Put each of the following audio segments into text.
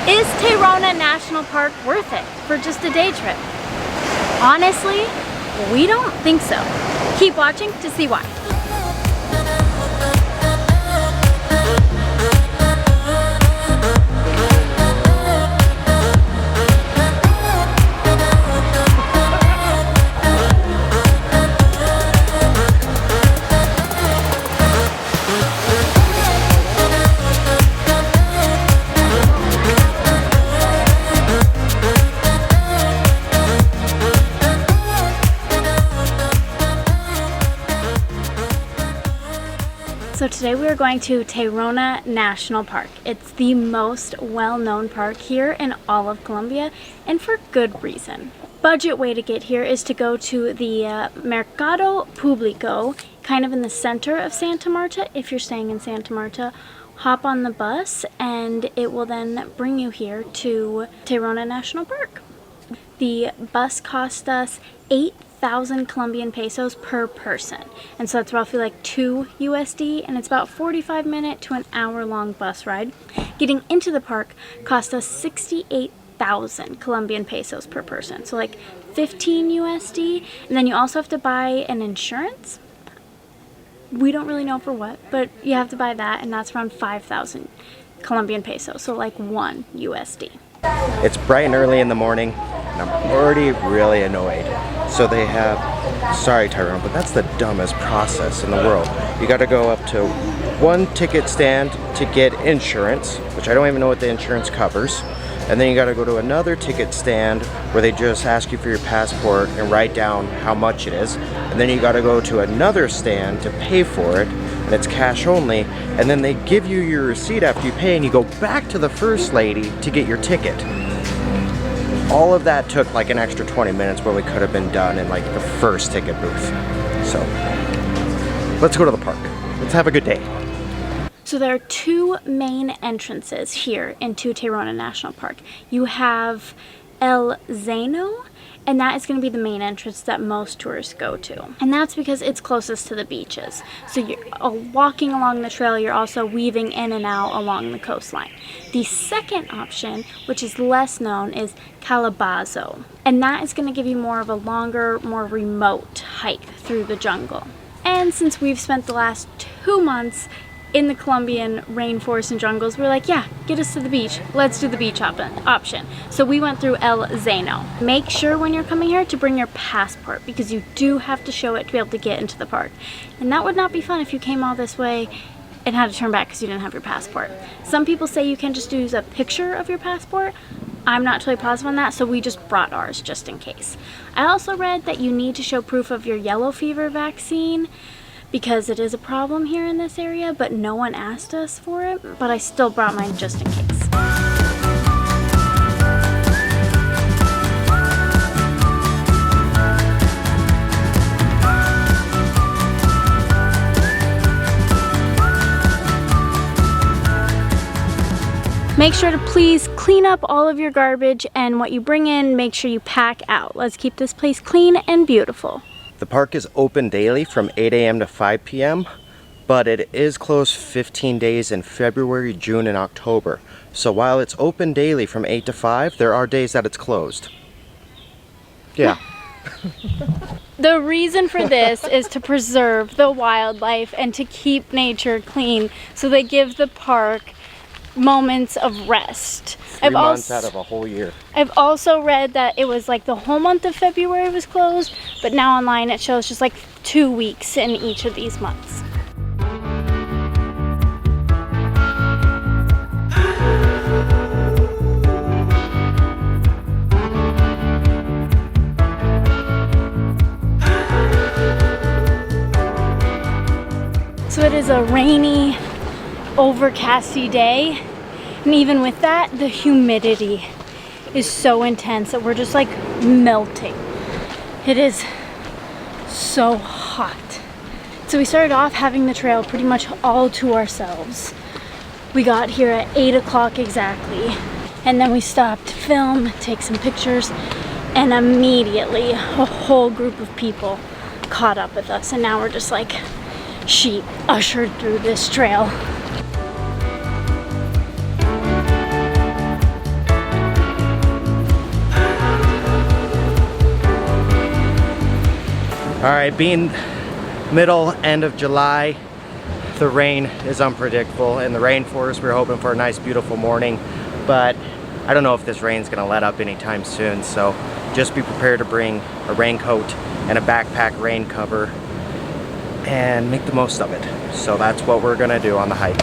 Is Tayrona National Park worth it for just a day trip? Honestly, we don't think so. Keep watching to see why. So today we are going to Tayrona National Park. It's the most well-known park here in all of Colombia, and for good reason. Budget way to get here is to go to the Mercado Público, kind of in the center of Santa Marta. If you're staying in Santa Marta, hop on the bus and it will then bring you here to Tayrona National Park. The bus cost us 8,000 Colombian pesos per person, and so that's roughly like 2 USD, and it's about 45-minute to an hour-long bus ride. Getting into the park cost us 68,000 Colombian pesos per person, so like 15 USD, and then you also have to buy an insurance. We don't really know for what, but you have to buy that, and that's around 5,000 Colombian pesos, so like 1 USD. It's bright and early in the morning, and I'm already really annoyed. So they have, sorry Tyrone, but that's the dumbest process in the world. You gotta go up to one ticket stand to get insurance, which I don't even know what the insurance covers. And then you gotta go to another ticket stand where they just ask you for your passport and write down how much it is. And then you gotta go to another stand to pay for it, and it's cash only. And then they give you your receipt after you pay, and you go back to the first lady to get your ticket. All of that took like an extra 20 minutes where we could have been done in like the first ticket booth. So let's go to the park. Let's have a good day. So there are two main entrances here into Tayrona National Park. You have El Zeno, and that is going to be the main entrance that most tourists go to. And that's because it's closest to the beaches. So you're walking along the trail, you're also weaving in and out along the coastline. The second option, which is less known, is Calabazo. And that is going to give you more of a longer, more remote hike through the jungle. And since we've spent the last 2 months in the Colombian rainforest and jungles, we're like, yeah, get us to the beach. Let's do the beach option. So we went through El Zeno. Make sure when you're coming here to bring your passport, because you do have to show it to be able to get into the park. And that would not be fun if you came all this way and had to turn back because you didn't have your passport. Some people say you can just use a picture of your passport. I'm not totally positive on that, so we just brought ours just in case. I also read that you need to show proof of your yellow fever vaccine, because it is a problem here in this area, but no one asked us for it, but I still brought mine just in case. Make sure to please clean up all of your garbage, and what you bring in, make sure you pack out. Let's keep this place clean and beautiful. The park is open daily from 8 a.m. to 5 p.m., but it is closed 15 days in February, June, and October. So while it's open daily from 8 to 5, there are days that it's closed. Yeah. The reason for this is to preserve the wildlife and to keep nature clean, so they give the park moments of rest. 3 months out of a whole year. I've also read that it was like the whole month of February was closed, but now online it shows just like 2 weeks in each of these months. So it is a rainy, overcasty day, and even with that, the humidity is so intense that we're just like melting. It is so hot. So we started off having the trail pretty much all to ourselves. We got here at 8 o'clock exactly, and then we stopped to film, take some pictures, and immediately a whole group of people caught up with us, and now we're just like sheep ushered through this trail. Alright, being end of July, the rain is unpredictable. In the rainforest, we're hoping for a nice, beautiful morning, but I don't know if this rain's gonna let up anytime soon, so just be prepared to bring a raincoat and a backpack rain cover and make the most of it. So that's what we're gonna do on the hike.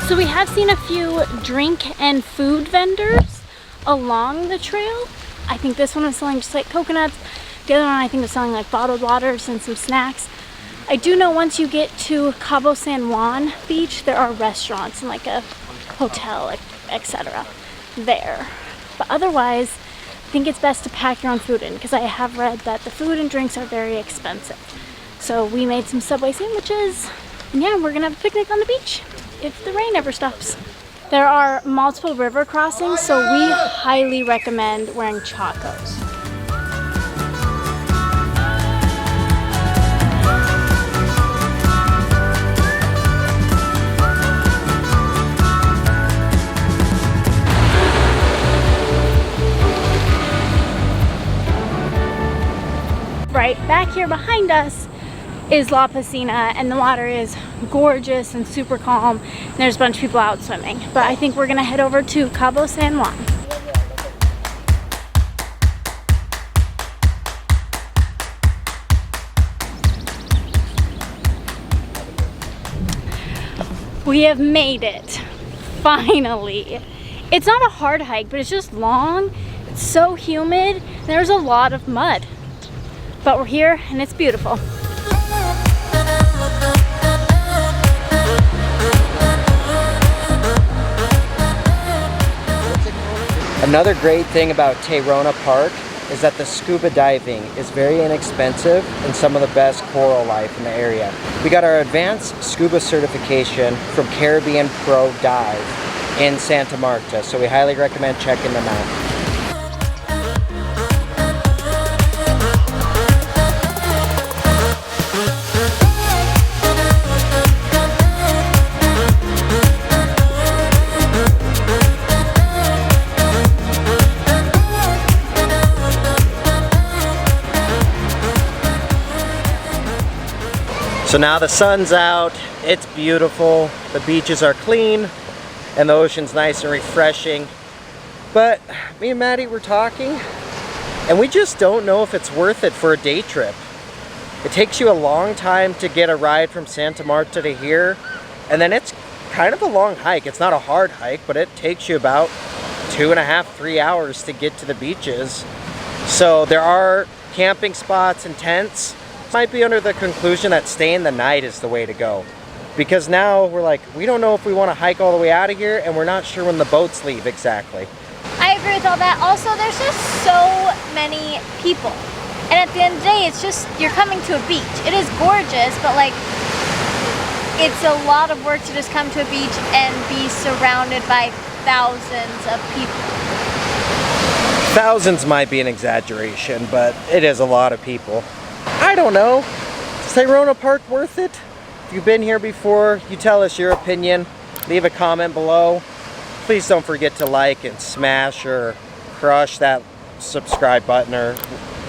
So we have seen a few drink and food vendors along the trail. I think this one was selling just like coconuts. The other one I think was selling like bottled waters and some snacks. I do know once you get to Cabo San Juan beach, there are restaurants and like a hotel, etc. there. But otherwise, I think it's best to pack your own food in because I have read that the food and drinks are very expensive. So we made some Subway sandwiches and yeah, we're gonna have a picnic on the beach if the rain ever stops. There are multiple river crossings, so we highly recommend wearing chacos. Right back here behind us is La Piscina, and the water is gorgeous and super calm, and there's a bunch of people out swimming. But I think we're gonna head over to Cabo San Juan. We have made it, finally. It's not a hard hike, but it's just long, it's so humid, and there's a lot of mud. But we're here and it's beautiful. Another great thing about Tayrona Park is that the scuba diving is very inexpensive and some of the best coral life in the area. We got our advanced scuba certification from Caribean Pro Dive in Santa Marta, so we highly recommend checking them out. So now the sun's out, it's beautiful, the beaches are clean, and the ocean's nice and refreshing. But me and Maddie were talking, and we just don't know if it's worth it for a day trip. It takes you a long time to get a ride from Santa Marta to here, and then it's kind of a long hike. It's not a hard hike, but it takes you about 2.5 to 3 hours to get to the beaches. So there are camping spots and tents. Might be under the conclusion that staying the night is the way to go, because now we're like, we don't know if we want to hike all the way out of here, and we're not sure when the boats leave exactly. I agree with all that. Also, there's just so many people, and at the end of the day, it's just you're coming to a beach. It is gorgeous, but like it's a lot of work to just come to a beach and be surrounded by thousands of people. Thousands might be an exaggeration, but it is a lot of people. I don't know. Is Tayrona Park worth it? If you've been here before, you tell us your opinion. Leave a comment below. Please don't forget to like and smash or crush that subscribe button, or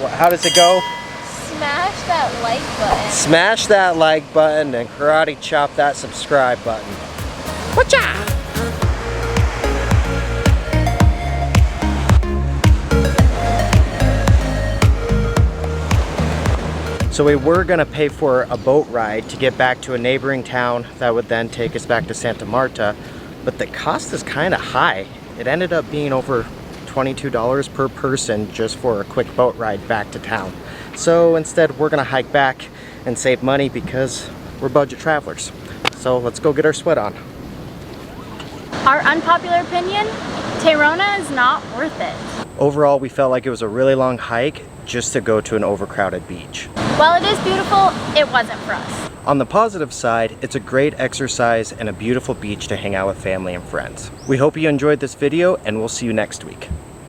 how does it go? Smash that like button. Smash that like button and karate chop that subscribe button. Whatcha? So we were gonna pay for a boat ride to get back to a neighboring town that would then take us back to Santa Marta, but the cost is kind of high. It ended up being over $22 per person just for a quick boat ride back to town. So instead we're gonna hike back and save money because we're budget travelers. So let's go get our sweat on. Our unpopular opinion, Tayrona is not worth it. Overall, we felt like it was a really long hike just to go to an overcrowded beach. While it is beautiful, it wasn't for us. On the positive side, it's a great exercise and a beautiful beach to hang out with family and friends. We hope you enjoyed this video, and we'll see you next week.